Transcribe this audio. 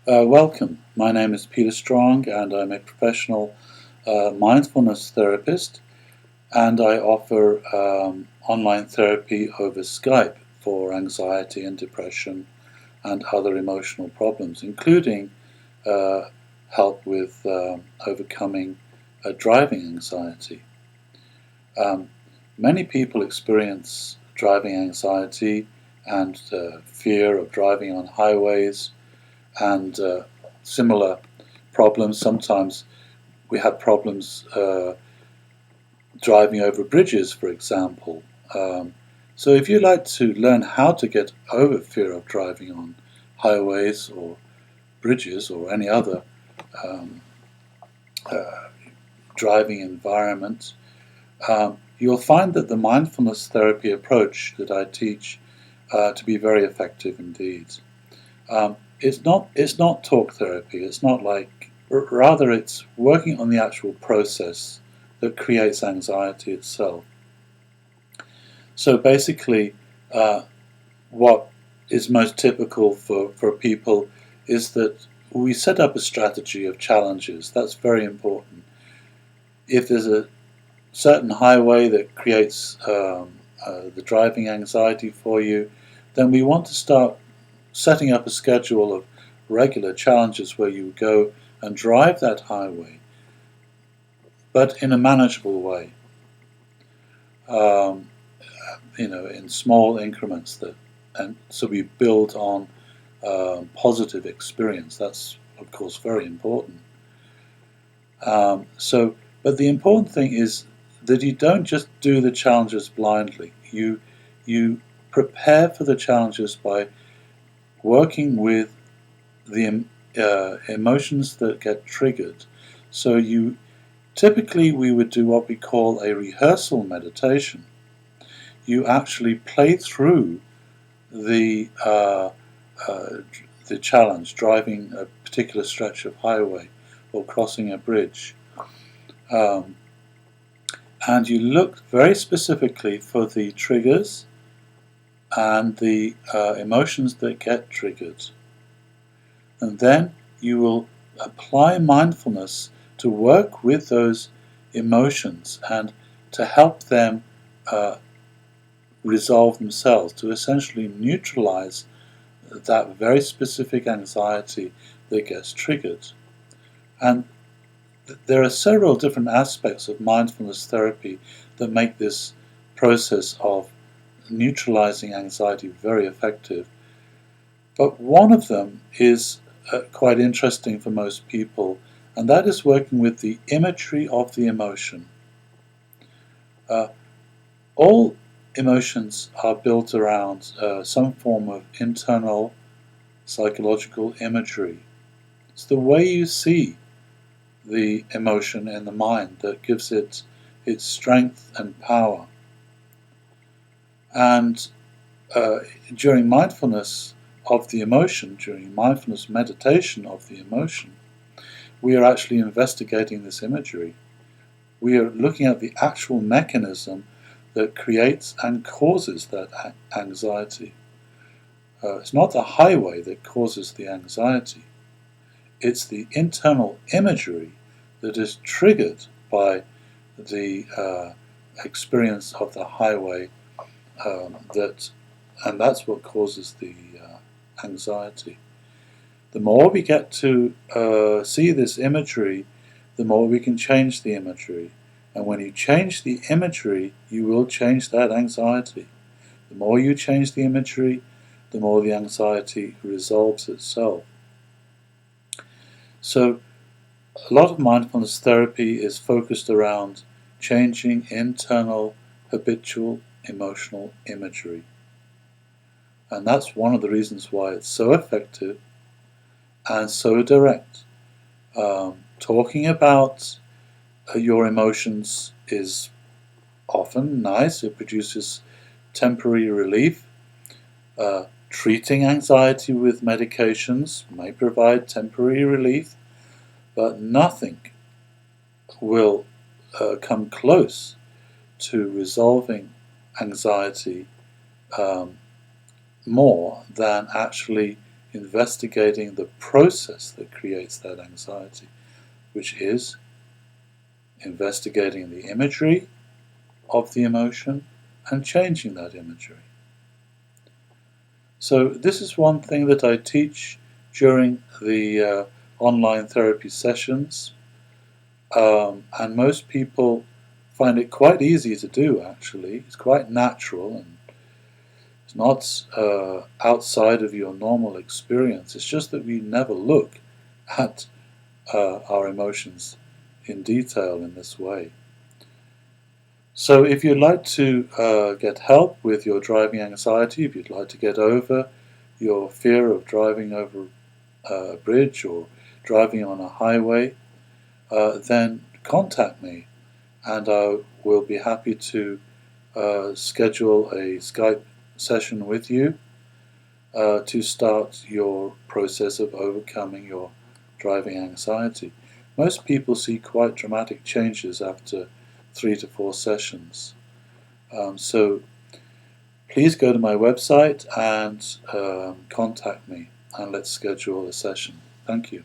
Welcome. My name is Peter Strong, and I'm a professional mindfulness therapist, and I offer online therapy over Skype for anxiety and depression and other emotional problems, including uh, help with overcoming driving anxiety. Um, Many people experience driving anxiety and fear of driving on highways and similar problems. Sometimes we have problems driving over bridges, for example. So if you'd like to learn how to get over fear of driving on highways or bridges or any other um, uh, driving environment, you'll find that the mindfulness therapy approach that I teach to be very effective indeed. It's not talk therapy. It's not like rather it's working on the actual process that creates anxiety itself. So basically, uh, what is most typical for people is that we set up a strategy of challenges. That's very important. If there's a certain highway that creates the driving anxiety for you, then we want to start setting up a schedule of regular challenges where you go and drive that highway, but in a manageable way. Um, in small increments and so we build on positive experience. That's of course very important. But the important thing is that you don't just do the challenges blindly. You prepare for the challenges by working with the emotions that get triggered. So you typically we would do what we call a rehearsal meditation. You actually play through the uh, uh, the challenge, driving a particular stretch of highway or crossing a bridge, um, and you look very specifically for the triggers and the emotions that get triggered, and then you will apply mindfulness to work with those emotions and to help them uh, resolve themselves, to essentially neutralize that very specific anxiety that gets triggered. And there are several different aspects of mindfulness therapy that make this process of neutralizing anxiety very effective. But one of them is quite interesting for most people, and that is working with the imagery of the emotion. Uh, all emotions are built around some form of internal psychological imagery. It's the way you see the emotion in the mind that gives it its strength and power. And uh, during mindfulness of the emotion, during mindfulness meditation of the emotion, we are actually investigating this imagery. We are looking at the actual mechanism that creates and causes that anxiety. It's not the highway that causes the anxiety. It's the internal imagery that is triggered by the experience of the highway and that's what causes the anxiety. The more we get to see this imagery, the more we can change the imagery. And when you change the imagery, you will change that anxiety. The more you change the imagery, the more the anxiety resolves itself. So a lot of mindfulness therapy is focused around changing internal habitual emotional imagery. And that's one of the reasons why it's so effective and so direct. Talking about your emotions is often nice. It produces temporary relief. Treating anxiety with medications may provide temporary relief, but nothing will come close to resolving anxiety more than actually investigating the process that creates that anxiety, which is investigating the imagery of the emotion and changing that imagery. So this is one thing that I teach during the online therapy sessions, and most people find it quite easy to do, actually. It's quite natural, and it's not outside of your normal experience. It's just that we never look at our emotions in detail in this way. So if you'd like to get help with your driving anxiety, if you'd like to get over your fear of driving over a bridge or driving on a highway, then contact me, and I will be happy to schedule a Skype session with you to start your process of overcoming your driving anxiety. Most people see quite dramatic changes after 3 to 4 sessions. So please go to my website and contact me, and let's schedule a session. Thank you.